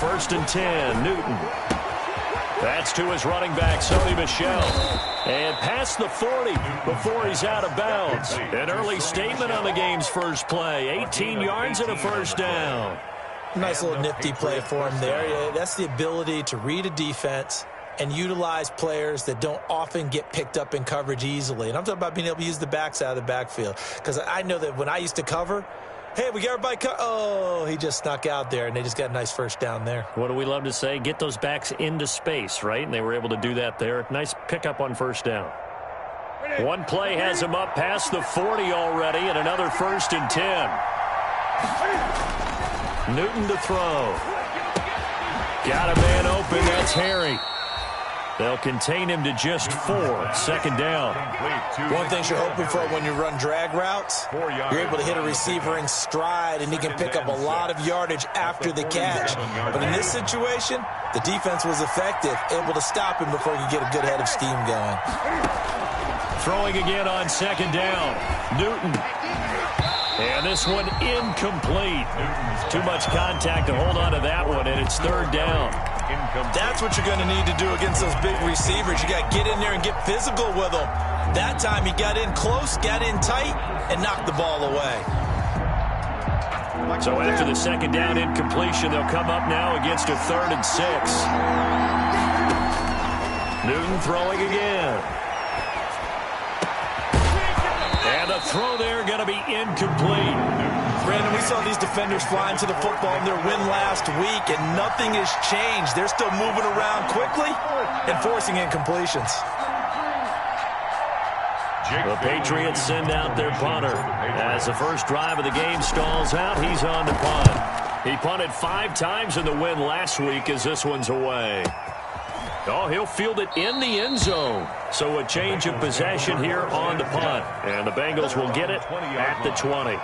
first and 10. Newton. That's to his running back, Sony Michel. And past the 40 before he's out of bounds. An early statement on the game's first play. 18 yards and a first down. Nice little nifty play for him there. That's the ability to read a defense and utilize players that don't often get picked up in coverage easily. And I'm talking about being able to use the backs out of the backfield. Because I know that when I used to cover, hey, we got everybody oh, he just snuck out there, and they just got a nice first down there. What do we love to say? Get those backs into space, right? And they were able to do that there. Nice pickup on first down. One play has him up past the 40 already, and another first and 10. Newton to throw. Got a man open. That's Harry. They'll contain him to just 4. Second down. One thing you're hoping for when you run drag routes, you're able to hit a receiver in stride, and he can pick up a lot of yardage after the catch. But in this situation, the defense was effective, able to stop him before he could get a good head of steam going. Throwing again on second down. Newton. And this one incomplete. Too much contact to hold on to that one, and it's third down. That's what you're going to need to do against those big receivers. You got to get in there and get physical with them. That time he got in close, got in tight, and knocked the ball away. So after the second down incompletion, they'll come up now against a 3rd and 6. Newton throwing again. And the throw there going to be incomplete. Brandon, we saw these defenders flying to the football in their win last week, and nothing has changed. They're still moving around quickly and forcing incompletions. The Patriots send out their punter. As the first drive of the game stalls out, he's on to punt. He punted 5 times in the win last week as this one's away. Oh, he'll field it in the end zone. So a change of possession here on the punt. And the Bengals will get it at the 20.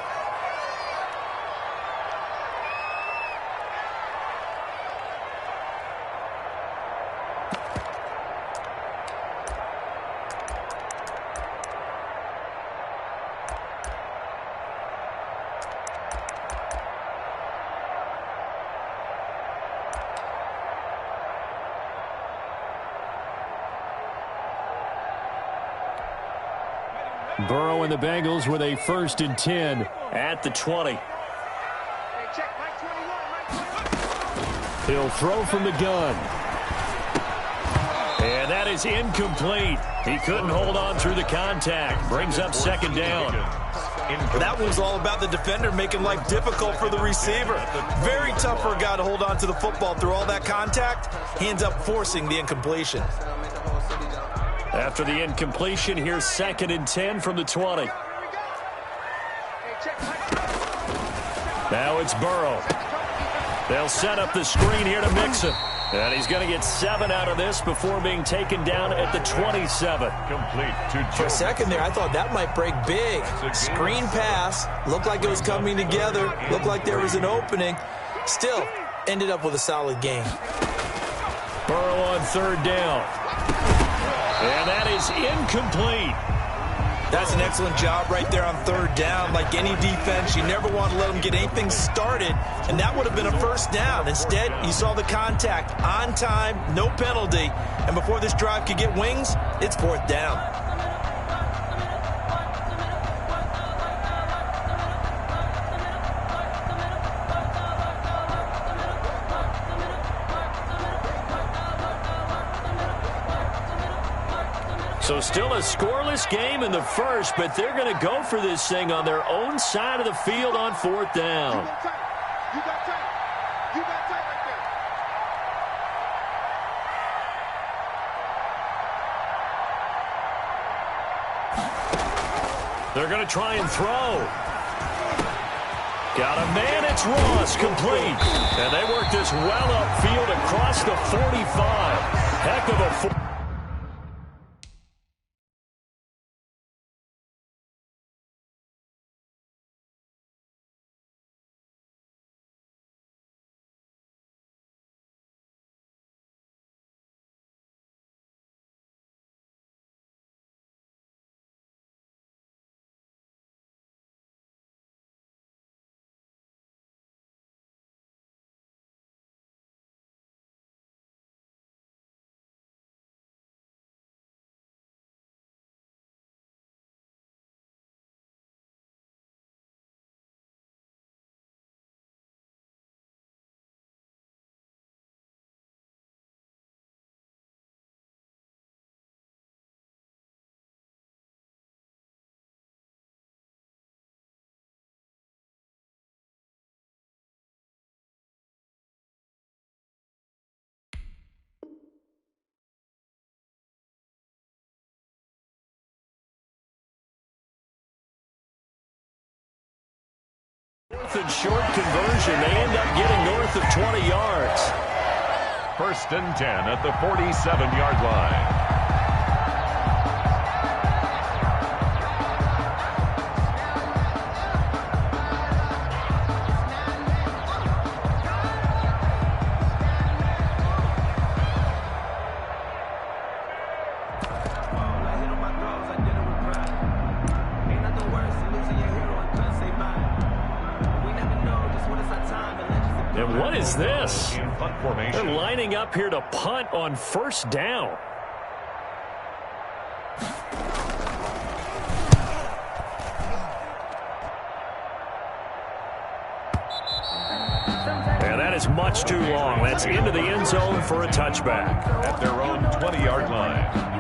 Burrow and the Bengals with a 1st and 10 at the 20. He'll throw from the gun. And that is incomplete. He couldn't hold on through the contact. Brings up second down. That was all about the defender making life difficult for the receiver. Very tough for a guy to hold on to the football through all that contact. He ends up forcing the incompletion. After the incompletion, here's 2nd and 10 from the 20. Now it's Burrow. They'll set up the screen here to mix it. And he's going to get 7 out of this before being taken down at the 27. For a second there, I thought that might break big. Screen pass. Looked like it was coming together. Looked like there was an opening. Still, ended up with a solid game. Burrow on 3rd down. And that is incomplete. That's an excellent job right there on 3rd down. Like any defense, you never want to let them get anything started, and that would have been a first down. Instead, you saw the contact on time, no penalty, and before this drive could get wings, it's 4th down. So still a scoreless game in the first, but they're going to go for this thing on their own side of the field on 4th down. They're going to try and throw. Got a man, it's Ross, complete. And they work this well upfield across the 45. Heck of a And short conversion. They end up getting north of 20 yards. 1st and 10 at the 47-yard line. And what is this? They're lining up here to punt on 1st down. And that is much too long. That's into the end zone for a touchback. At their own 20-yard line.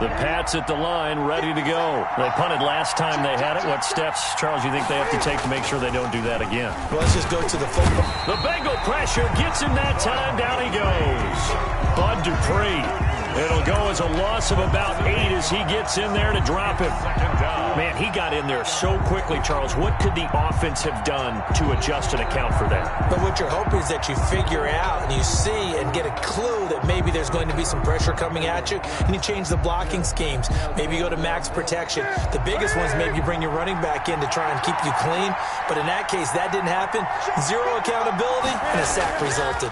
The Pats at the line, ready to go. They punted last time they had it. What steps, Charles, you think they have to take to make sure they don't do that again? Well, let's just go to the football. The Bengal pressure gets him that time. Down he goes. Bud Dupree. It'll go as a loss of about 8 as he gets in there to drop him. Man, he got in there so quickly, Charles. What could the offense have done to adjust and account for that? But what you're hoping is that you figure out and you see and get a clue that maybe there's going to be some pressure coming at you, and you change the blocking schemes. Maybe you go to max protection. The biggest one is maybe you bring your running back in to try and keep you clean. But in that case, that didn't happen. Zero accountability, and a sack resulted.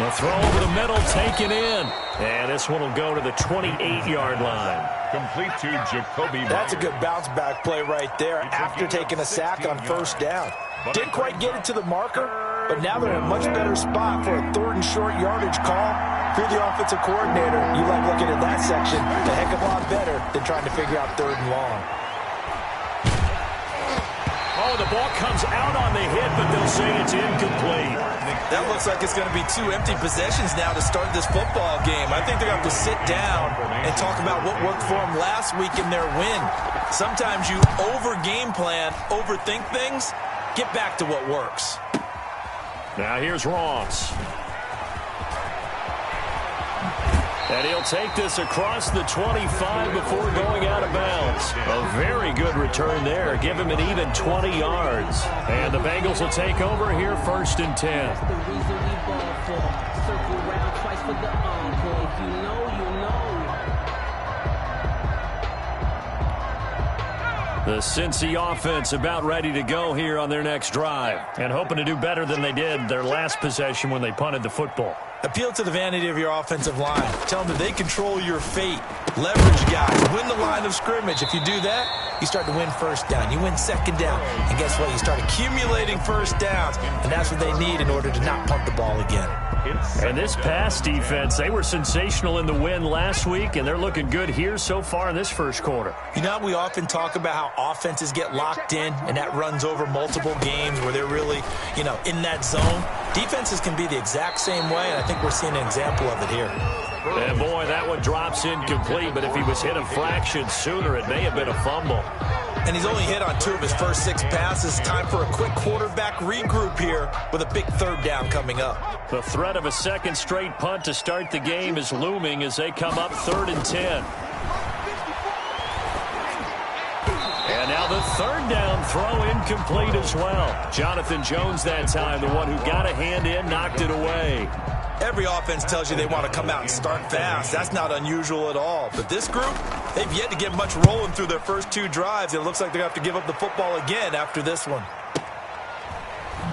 The throw over the middle, taken in. And this one will go to the 28-yard line. Complete to Jacoby. That's a good bounce-back play right there after taking a sack on 1st down. Didn't quite get it to the marker, but now they're in a much better spot for a 3rd and short yardage call. If you're the offensive coordinator, you like looking at that section a heck of a lot better than trying to figure out 3rd and long. Oh, the ball comes out on the hit, but they'll say it's incomplete. That looks like it's going to be 2 empty possessions now to start this football game. I think they're going to have to sit down and talk about what worked for them last week in their win. Sometimes you over-game plan, overthink things. Get back to what works. Now here's Ross. And he'll take this across the 25 before going out of bounds. A very good return there. Give him an even 20 yards. And the Bengals will take over here 1st and 10. The Cincy offense about ready to go here on their next drive and hoping to do better than they did their last possession when they punted the football. Appeal to the vanity of your offensive line. Tell them that they control your fate. Leverage guys. Win the line of scrimmage. If you do that, you start to win 1st down. You win 2nd down. And guess what? You start accumulating 1st downs. And that's what they need in order to not punt the ball again. And this pass defense, they were sensational in the win last week, and they're looking good here so far in this 1st quarter. You know, we often talk about how offenses get locked in, and that runs over multiple games where they're really, in that zone. Defenses can be the exact same way, and I think we're seeing an example of it here. And boy, that one drops incomplete, but if he was hit a fraction sooner, it may have been a fumble. And he's only hit on 2 of his first 6 passes. Time for a quick quarterback regroup here with a big 3rd down coming up. The threat of a 2nd straight punt to start the game is looming as they come up 3rd and 10. And now the 3rd down throw incomplete as well. Jonathan Jones that time, the one who got a hand in, knocked it away. Every offense tells you they want to come out and start fast. That's not unusual at all. But this group, they've yet to get much rolling through their first 2 drives. It looks like they're going to have to give up the football again after this one.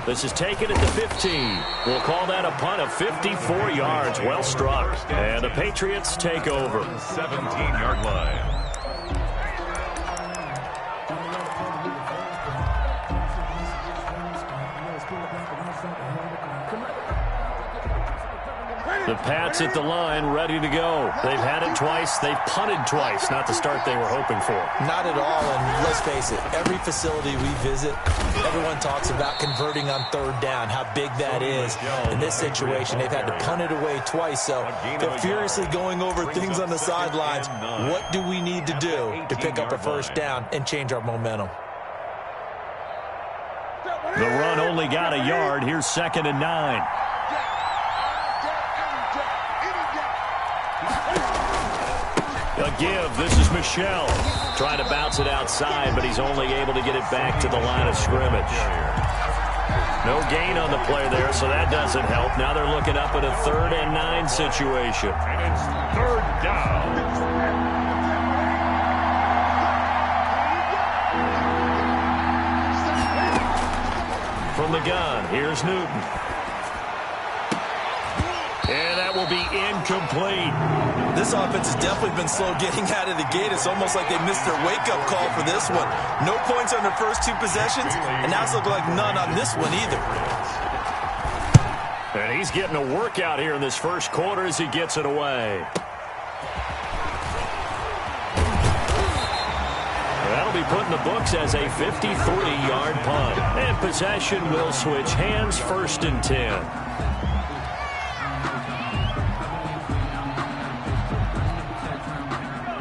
This is taken at the 15. We'll call that a punt of 54 yards. Well struck. And the Patriots take over. 17-yard line. The Pats at the line, ready to go. They've had it twice. They've punted twice. Not the start they were hoping for. Not at all, and let's face it, every facility we visit, everyone talks about converting on third down, how big that is. In this situation, they've had to punt it away twice, so they're furiously going over things on the sidelines. What do we need to do to pick up a first down and change our momentum? The run only got a yard. Here's 2nd and 9. A give. This is Michel. Trying to bounce it outside, but he's only able to get it back to the line of scrimmage. No gain on the play there, so that doesn't help. Now they're looking up at a 3rd and 9 situation. And it's 3rd down. From the gun, here's Newton. And that will be incomplete. This offense has definitely been slow getting out of the gate. It's almost like they missed their wake-up call for this one. No points on their first 2 possessions, and now it's looking like none on this one either. And he's getting a workout here in this first quarter as he gets it away. That'll be put in the books as a 53-yard punt. And possession will switch hands, 1st and 10.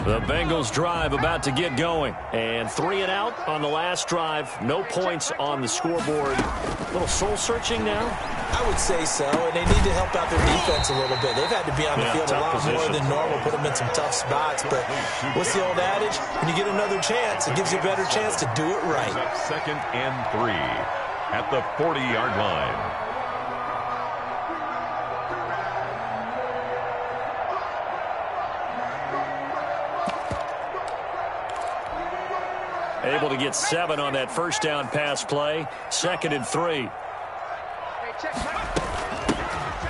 The Bengals drive about to get going. And 3 and out on the last drive. No points on the scoreboard. A little soul-searching now? I would say so, and they need to help out their defense a little bit. They've had to be on the field a lot more than normal, put them in some tough spots. But what's the old adage? When you get another chance, it gives you a better chance to do it right. 2nd and 3 at the 40-yard line. Able to get 7 on that first down pass play. 2nd and 3.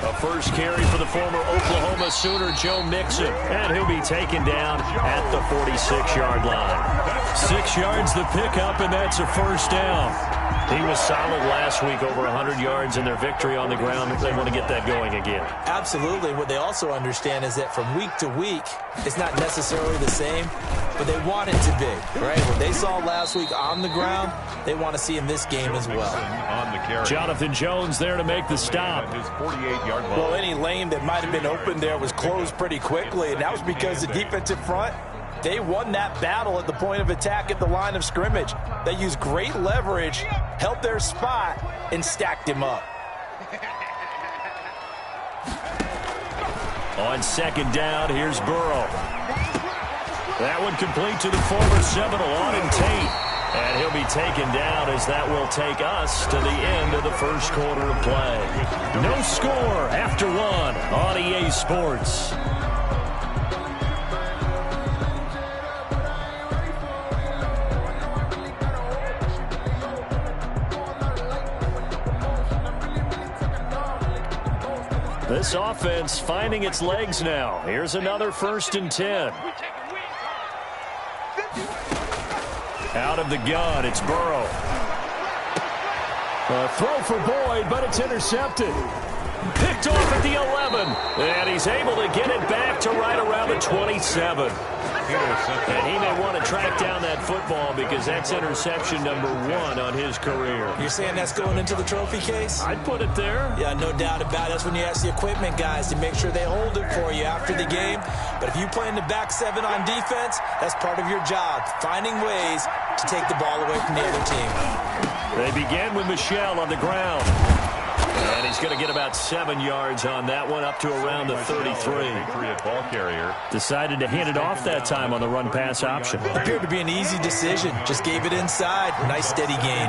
A first carry for the former Oklahoma Sooner, Joe Mixon. And he'll be taken down at the 46-yard line. 6 yards the pickup, and that's a first down. He was solid last week, over 100 yards in their victory on the ground. They want to get that going again. Absolutely. What they also understand is that from week to week, it's not necessarily the same, but they want it to be, right? What they saw last week on the ground, they want to see in this game as well. On the carry. Jonathan Jones there to make the stop. His 48-yard line. Well, any lane that might have been open there was closed pretty quickly, and that was because the defensive front, they won that battle at the point of attack at the line of scrimmage. They used great leverage, held their spot, and stacked him up. On 2nd down, here's Burrow. That one complete to the former Seminole, Auden Tate. And he'll be taken down as that will take us to the end of the first quarter of play. No score after 1 on EA Sports. This offense finding its legs now. Here's another 1st and 10. Out of the gun, it's Burrow. A throw for Boyd, but it's intercepted. Picked off at the 11. And he's able to get it back to right around the 27. And he may want to track down that football because that's interception number 1 on his career. You're saying that's going into the trophy case? I'd put it there. Yeah, no doubt about it. That's when you ask the equipment guys to make sure they hold it for you after the game. But if you play in the back 7 on defense, that's part of your job, finding ways to take the ball away from the other team. They begin with Michel on the ground. And he's going to get about 7 yards on that one, up to around the 33. Ball carrier. Decided to hand it off that time on the run-pass option. Appeared to be an easy decision. Just gave it inside. Nice, steady gain.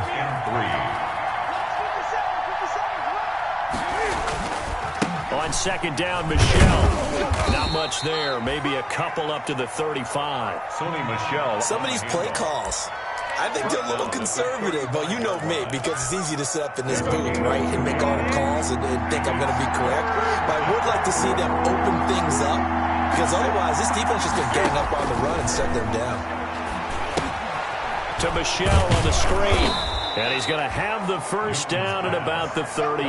On 2nd down, Michel. Not much there. Maybe a couple up to the 35. Sony Michel. Some of these play calls, I think they're a little conservative, but you know me, because it's easy to sit up in this booth, right, and make all the calls and think I'm going to be correct. But I would like to see them open things up, because otherwise this defense just going to gang up on the run and shut them down. To Michel on the screen. And he's going to have the first down at about the 38.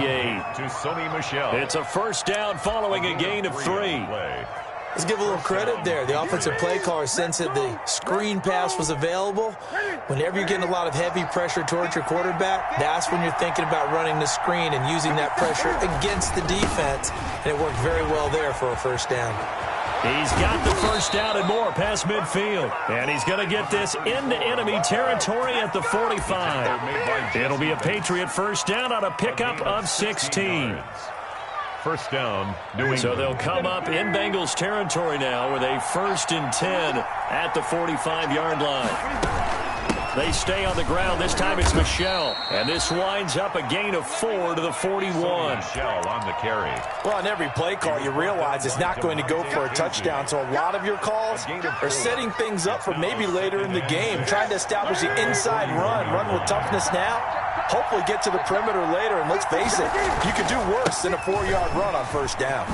To Sony Michel. It's a first down following a gain of 3. Let's give a little credit there. The offensive play caller sensed that the screen pass was available. Whenever you're getting a lot of heavy pressure towards your quarterback, that's when you're thinking about running the screen and using that pressure against the defense. And it worked very well there for a first down. He's got the first down and more past midfield. And he's going to get this into enemy territory at the 45. It'll be a Patriot first down on a pickup of 16. First down, New England. So they'll come up in Bengals territory now with a 1st and 10 at the 45-yard line. They stay on the ground. This time it's Michel. And this winds up a gain of 4 to the 41. Michel on the carry. Well, on every play call, you realize it's not going to go for a touchdown. So a lot of your calls are setting things up for maybe later in the game, trying to establish the inside run with toughness now. Hopefully get to the perimeter later, and let's face it, you could do worse than a 4-yard run on first down.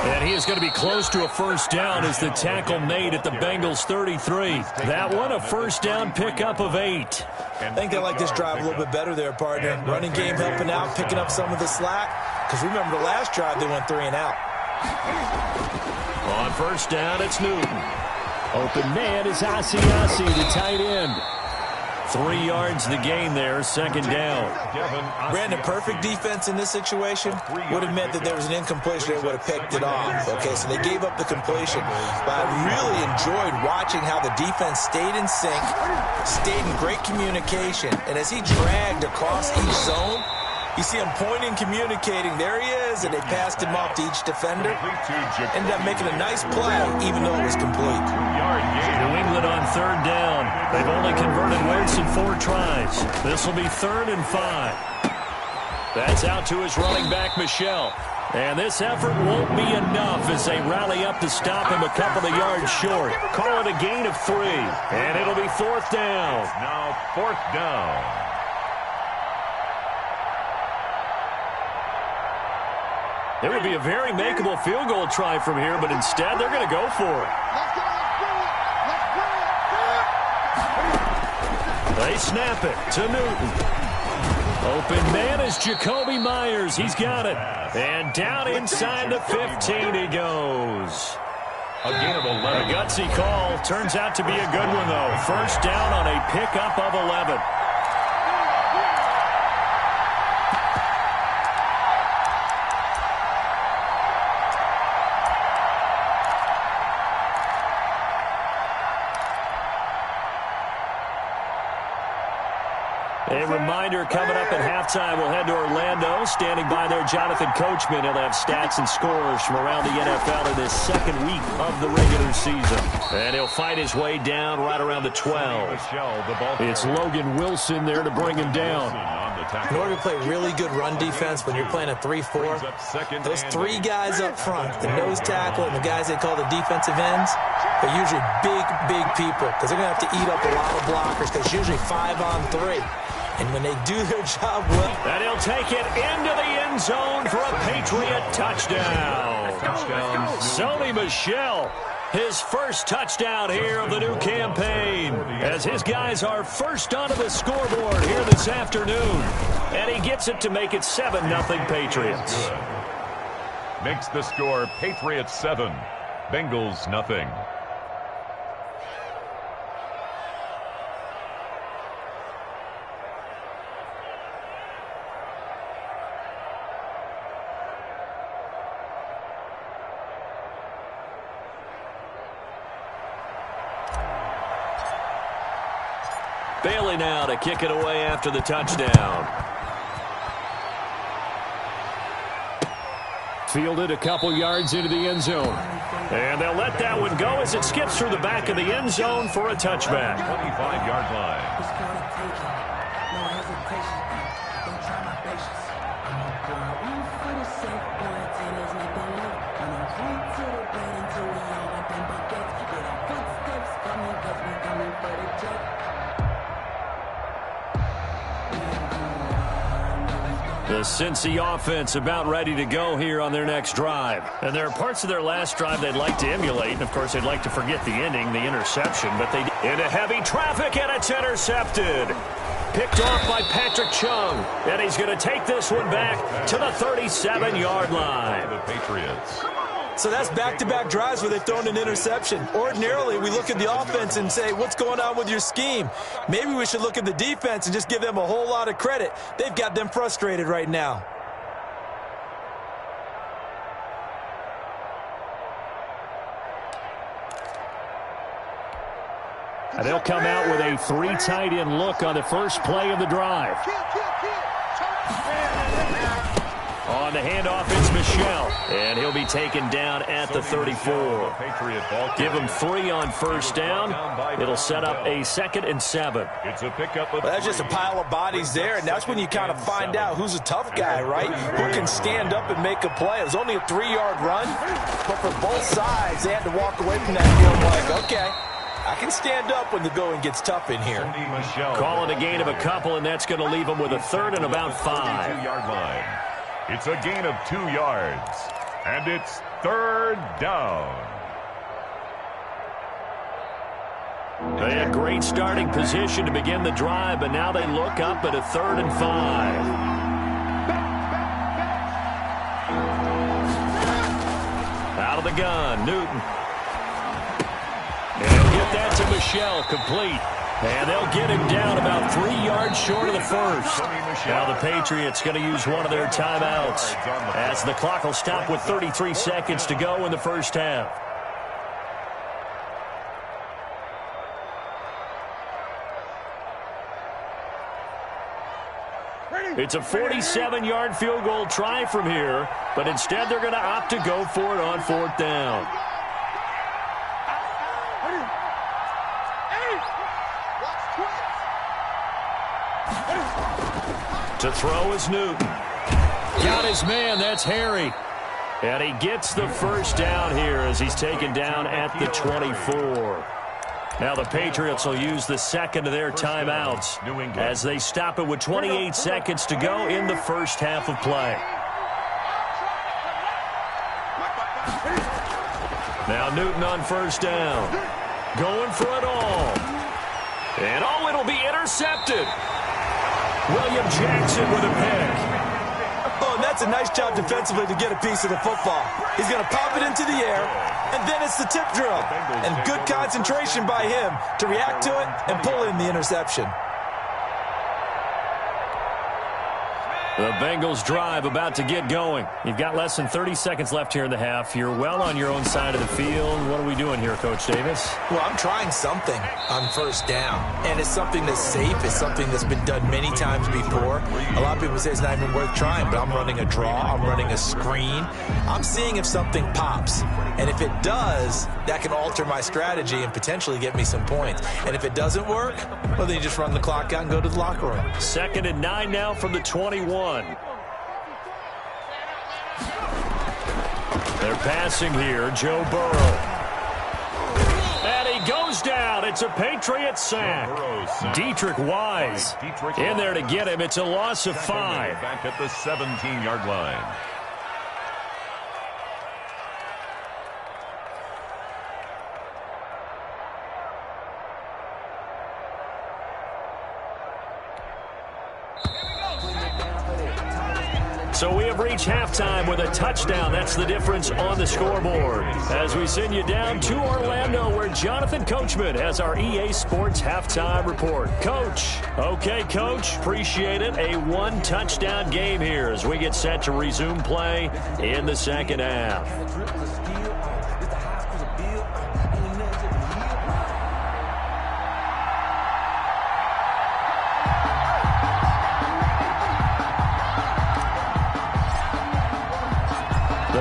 And he is going to be close to a first down as the tackle made at the Bengals 33. That one a first down pickup of 8. I think they like this drive a little bit better there, partner. Running game helping out, picking up some of the slack. Because remember the last drive, they went 3 and out. On first down, it's Newton. Open man is Asiasi, the tight end. 3 yards the gain there, second down. Brandon, perfect defense in this situation would have meant that there was an incompletion. They would have picked it off. Okay, so they gave up the completion. But I really enjoyed watching how the defense stayed in sync, stayed in great communication. And as he dragged across each zone, you see him pointing, communicating. There he is, and they passed him off to each defender. Ended up making a nice play, even though it was complete. New England on third down. They've only converted once in 4 tries. This will be 3rd and 5. That's out to his running back, Michel. And this effort won't be enough as they rally up to stop him a couple of yards short. Call it a gain of 3, and it'll be 4th down. Now 4th down. It would be a very makeable field goal try from here, but instead they're going to go for it. They snap it to Newton. Open man is Jacoby Myers. He's got it. And down inside the 15 he goes. A gain of 11. A gutsy call. Turns out to be a good one, though. First down on a pickup of 11. A reminder coming up at halftime, we'll head to Orlando. Standing by there, Jonathan Coachman. He'll have stats and scores from around the NFL in this second week of the regular season. And he'll fight his way down right around the 12. It's Logan Wilson there to bring him down. In order to play really good run defense when you're playing a 3-4, those 3 guys up front, the nose tackle and the guys they call the defensive ends, are usually big people because they're going to have to eat up a lot of blockers because it's usually 5 on 3. And when they do their job well... And he'll take it into the end zone for a Patriot touchdown. Sony Michel, his first touchdown here of the new campaign, as his guys are first onto the scoreboard here this afternoon. And he gets it to make it 7-0 Patriots. Makes the score Patriots 7, Bengals nothing. Bailey now to kick it away after the touchdown. Fielded a couple yards into the end zone. And they'll let that one go as it skips through the back of the end zone for a touchback. 25-yard line. The Cincy offense about ready to go here on their next drive. And there are parts of their last drive they'd like to emulate. And, of course, they'd like to forget the ending, the interception. But they into heavy traffic, and it's intercepted. picked off by Patrick Chung. And he's going to take this one back to the 37-yard line. The Patriots. So that's back-to-back drives where they've thrown an interception. Ordinarily, we look at the offense and say, what's going on with your scheme? Maybe we should look at the defense and just give them a whole lot of credit. They've got them frustrated right now. And they'll come out with a 3 tight end look on the first play of the drive. On the handoff, it's Michel. And he'll be taken down at the 34. Give him 3 on first down. It'll set up a 2nd and 7. It's a pickup of that's just a pile of bodies there, and that's when you kind of find out who's a tough guy, right? Who can stand up and make a play. It was only a 3-yard run, but for both sides, they had to walk away from that field like, okay, I can stand up when the going gets tough in here. Calling a gain of a couple, and that's going to leave them with a 3rd and about 5. 2-yard line. It's a gain of 2 yards, and it's 3rd down. They had great starting position to begin the drive, but now they look up at a 3rd and 5. Out of the gun, Newton. And get that to Michel, complete. And they'll get him down about 3 yards short of the first. Now the Patriots going to use one of their timeouts as the clock will stop with 33 seconds to go in the first half. It's a 47-yard field goal try from here, but instead they're going to opt to go for it on 4th down. To throw is Newton. Got his man, that's Harry. And he gets the first down here as he's taken down at the 24. Now the Patriots will use the second of their timeouts as they stop it with 28 seconds to go in the first half of play. Now Newton on first down. Going for it all. And oh, it'll be intercepted. William Jackson with a pick. Oh, and that's a nice job defensively to get a piece of the football. He's going to pop it into the air, and then it's the tip drill. And good concentration by him to react to it and pull in the interception. The Bengals drive about to get going. You've got less than 30 seconds left here in the half. You're well on your own side of the field. What are we doing here, Coach Davis? Well, I'm trying something on first down, and it's something that's safe. It's something that's been done many times before. A lot of people say it's not even worth trying, but I'm running a draw. I'm running a screen. I'm seeing if something pops, and if it does, that can alter my strategy and potentially get me some points. And if it doesn't work, well, then you just run the clock out and go to the locker room. 2nd and 9 now from the 21. They're passing here, Joe Burrow. And he goes down. It's a Patriot sack. Dietrich Wise in there to get him. It's a loss of 5. Back at the 17-yard line. So we have reached halftime with a touchdown. That's the difference on the scoreboard. As we send you down to Orlando, where Jonathan Coachman has our EA Sports halftime report. Coach. Okay, Coach. Appreciate it. A 1-touchdown game here as we get set to resume play in the second half.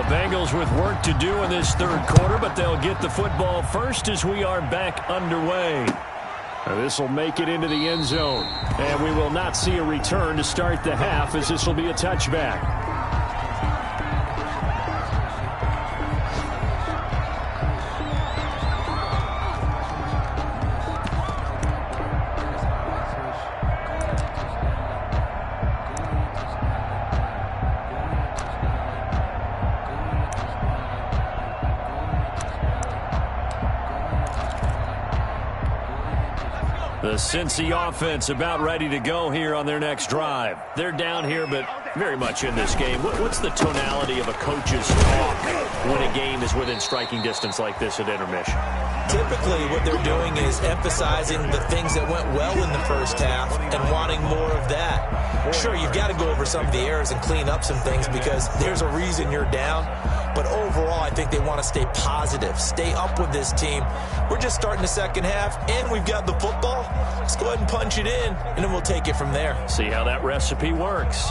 Bengals with work to do in this third quarter, but they'll get the football first as we are back underway. This will make it into the end zone, and we will not see a return to start the half as this will be a touchback. The Cincy offense about ready to go here on their next drive. They're down here, but very much in this game. What's the tonality of a coach's talk when a game is within striking distance like this at intermission? Typically, what they're doing is emphasizing the things that went well in the first half and wanting more of that. Sure, you've got to go over some of the errors and clean up some things because there's a reason you're down. But overall, I think they want to stay positive, stay up with this team. We're just starting the second half, and we've got the football. Let's go ahead and punch it in, and then we'll take it from there. See how that recipe works.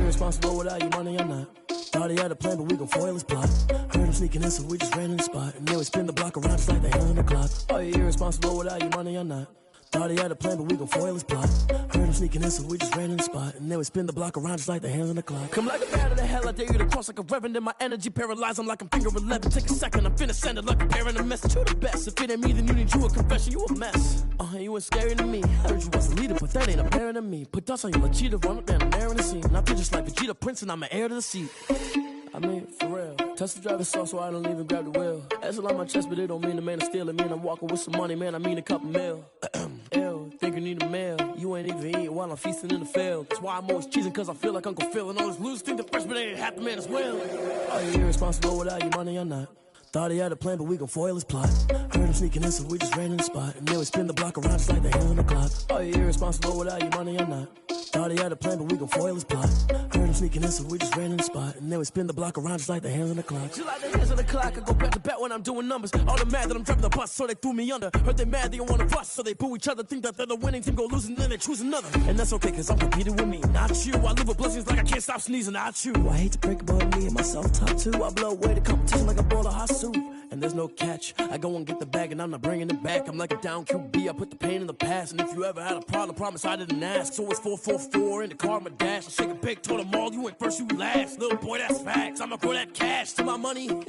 Responsible without your money or not. Thought he had a plan, but we gon' foil his plot. Heard him sneaking in, so we just ran in the spot. And then we spin the block around just like the hand on the clock. Are you irresponsible without your money or not? Thought he had a plan, but we gon' foil his plot. Heard him sneaking in, so we just ran in the spot. And then we spin the block around just like the hands on the clock. Come like a bat of the hell, I dare you to cross like a reverend. And my energy paralyzed, I'm like I'm finger 11. Take a second, I'm finna send it like a parent a message to the best. If it ain't me, then you need you a confession, you a mess. You ain't scary to me. Heard you was a leader, but that ain't apparent to me. Put dust on your cheetah, run up down the air in the scene. And I feel just like Vegeta Prince, and I'm an heir to the seat. I mean, for real. Touch the driver's sauce so I don't even grab the wheel. That's on my chest, but it don't mean the man is stealing. Man, I'm walking with some money, man, I mean a couple mil. Ew, think you need a meal. You ain't even eating while I'm feasting in the field. That's why I'm always cheesing, cause I feel like Uncle Phil. And all those losers think the freshman ain't half the man as well. Are you irresponsible without your money or not? Thought he had a plan, but we gon' foil his plot. Heard him sneaking in, so we just ran in the spot. And then we spin the block around just like the hands on the clock. Are you irresponsible without your money or not? Thought he had a plan, but we gon' foil his plot. Heard him sneaking in, so we just ran in the spot. And then we spin the block around just like the hands on the clock. Just like the hands on the clock, I go back to back when I'm doing numbers. All the mad that I'm driving the bus, so they threw me under. Heard they mad, they don't wanna bust, so they boo each other. Think that they're the winning team, go losing, then they choose another. And that's okay, cause I'm competing with me, not you. I live with blessings like I can't stop sneezing, not you. I hate to break about me and myself top two. I blow away the competition like a bowl of hot soup. And there's no catch. I go and get the bag and I'm not bringing it back. I'm like a down QB, I put the pain in the past. And if you ever had a problem, promise I didn't ask. So it's 444 in the car, my dash. I shake a big, told them all, you ain't first, you last. Little boy, that's facts. I'ma throw that cash to my money. You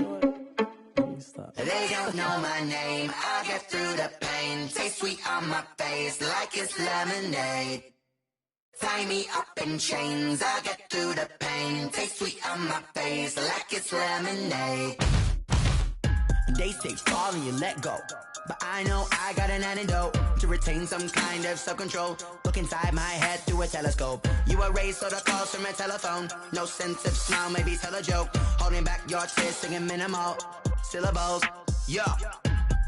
know what? Stop. They don't know my name. I get through the pain. Taste sweet on my face like it's lemonade. Tie me up in chains. I get through the pain. Taste sweet on my face like it's lemonade. They say fall and you let go, but I know I got an antidote to retain some kind of self-control. Look inside my head through a telescope. You erase all the calls from a telephone. No sense of smile, maybe tell a joke. Holding back your tears, singing minimal syllables. Yeah,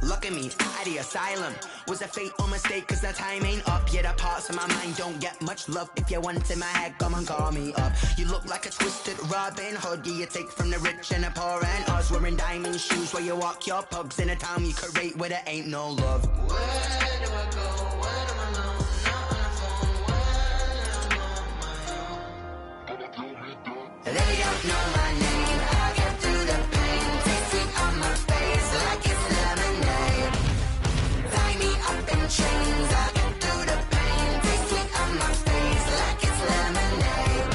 look at me, out of the asylum. Was a fate or mistake, cause the time ain't up. Yeah, the parts of my mind don't get much love. If you want in my head, come and call me up. You look like a twisted Robin Hood. Yeah, you take from the rich and the poor and us. Wearing diamond shoes where you walk your pugs. In a town you create where there ain't no love. Where do I go? When I'm alone? Not on the phone. When I'm on my own. They don't know my name. I get through the pain. Taste sweet on my face like it's lemonade. Tie me up in chains. I get through the pain. Taste sweet on my face like it's lemonade.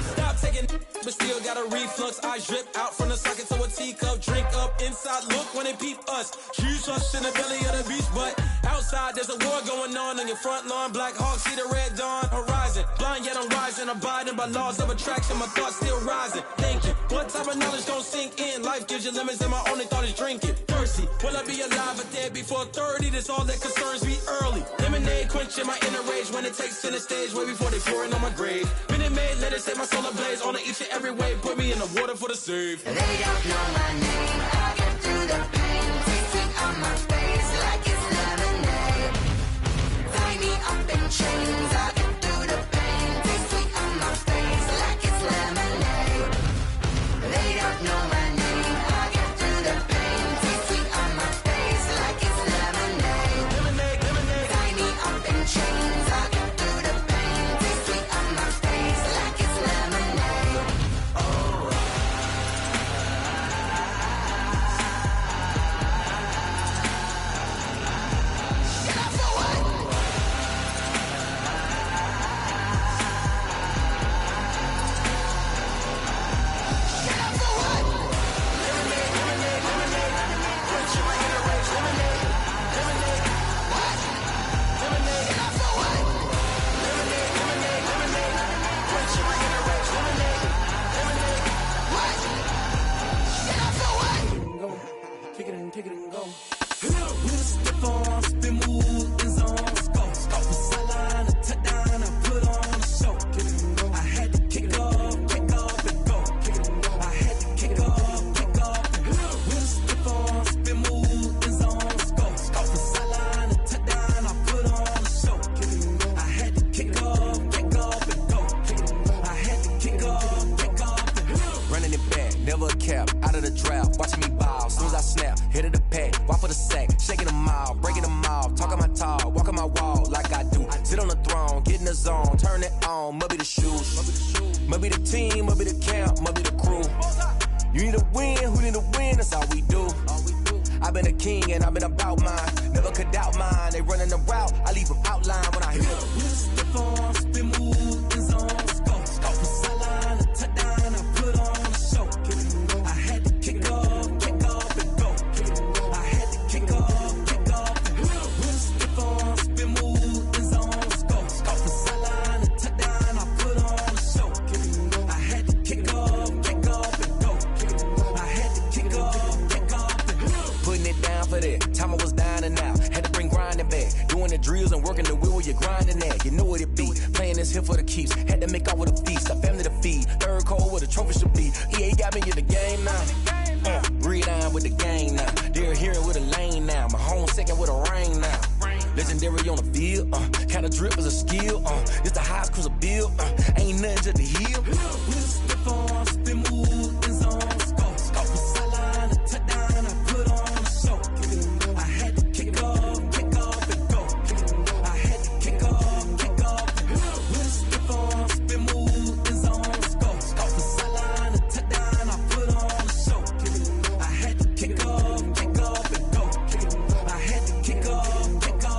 Stop taking, but still got a reflux. I drip out from the socket to a teacup. Drink up inside, look when they peep us. Huge us in the belly of the beast, but outside there's a war going on your front lawn. Black Hawk, see the red dawn horizon. Blind yet I'm rising, abiding by laws of attraction. My thoughts still rising. Thinking, what type of knowledge don't sink in? Life gives you limits and my only thought is drinking. Thirsty, will I be alive or dead before 30? That's all that concerns me early. Lemonade quenching my inner rage when it takes to the stage way before they pour it on my grave. Minute Maid, let it set my soul ablaze. On each and every way, put me in the water for the save. They don't know my name. I get through the pain. Taste sweet on my face like it's lemonade. Tie me up in chains. I get through the pain. Taste sweet on my face like it's lemonade. They don't know my name. I get through the pain. Taste sweet on my face like it's lemonade. Lemonade, lemonade. Tie me up in chains. I get through the pain. Taste sweet on my face like it's lemonade. Oh. and kick it and go. With a stiff on, spin move, in zone, score. The sideline, a touchdown, I put on a show. I had to kick off and go. I had to kick off and go. With a stiff on, spin move, in zone, score. The sideline, a touchdown, I put on a show. I had to kick off and go. I had to kick off and go. Running it back, never a cap, out of the drought, watching me ball. Soon as I snap, hit of the pack, walk for the sack, shaking them out, breaking them off, talking my talk, walking my wall like I do. Sit on the throne, get in the zone, turn it on, must be the shoes, must be the team, must be the camp, must be the crew. You need a win, who need a win, that's all we do. I've been a king and I've been about mine, never could doubt mine. They running the route, I leave them outline when I hit them. With a stiff on, spin move, in zone, score. The sideline, a touchdown, I put on a show. I had to kick off and go. I had to kick off and go. With a stiff on, spin move, in zone, score. The sideline, a touchdown, I put on a show. I had to kick off and go. I had to kick off and go. Putting it down for that, time I was down and out, had to bring grinding back, doing the drills and working the wheel where you're grinding at, you know what it be, playing this here for the keeps, had to make out with a feast, a family to feed, third cold where the trophy should be, EA got me in the game now, breathe on with the game now, they're hearing with a lane now, my home second with a rain now, legendary on the field, kinda drip is a skill, it's the highest cruiser bill, ain't nothing to the heel. With a stiff on, spin move, in zone, score. The sideline, a touchdown, I put on a show. I had to kick off and go. I had to kick off and go. With a stiff on, spin move, in zone, score. The sideline, a touchdown, I put on a show. I had to kick off and go. I had to kick off and go.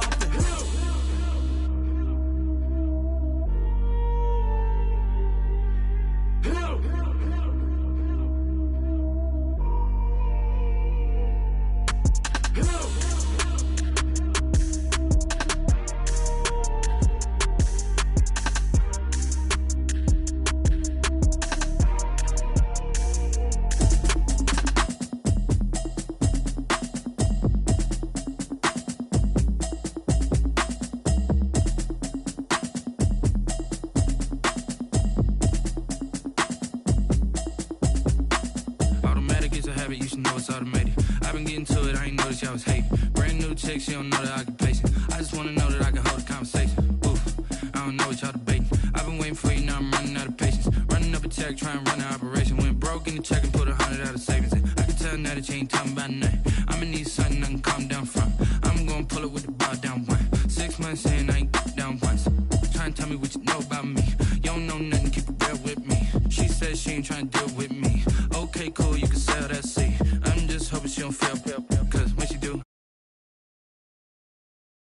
Automatic is a habit, you should know it's automated. I've been getting to it, I ain't noticed y'all was hating. Brand new chick, she don't know the occupation. I just wanna know that I can hold a conversation. Oof, I don't know what y'all debating. I've been waiting for you, now I'm running out of patience. Running up a check, trying to run an operation. Went broke in the check and put 100 out of savings in. I can tell now that you ain't talking about nothing. I'ma need something I can calm down from. I'm gonna pull it with the bow down one. 6 months in, I ain't down once. Trying to tell me what you know about me. You don't know nothing, keep it real with me. She says she ain't trying to deal with me. Okay, cool, you can sell that seat. I'm just hoping she don't feel.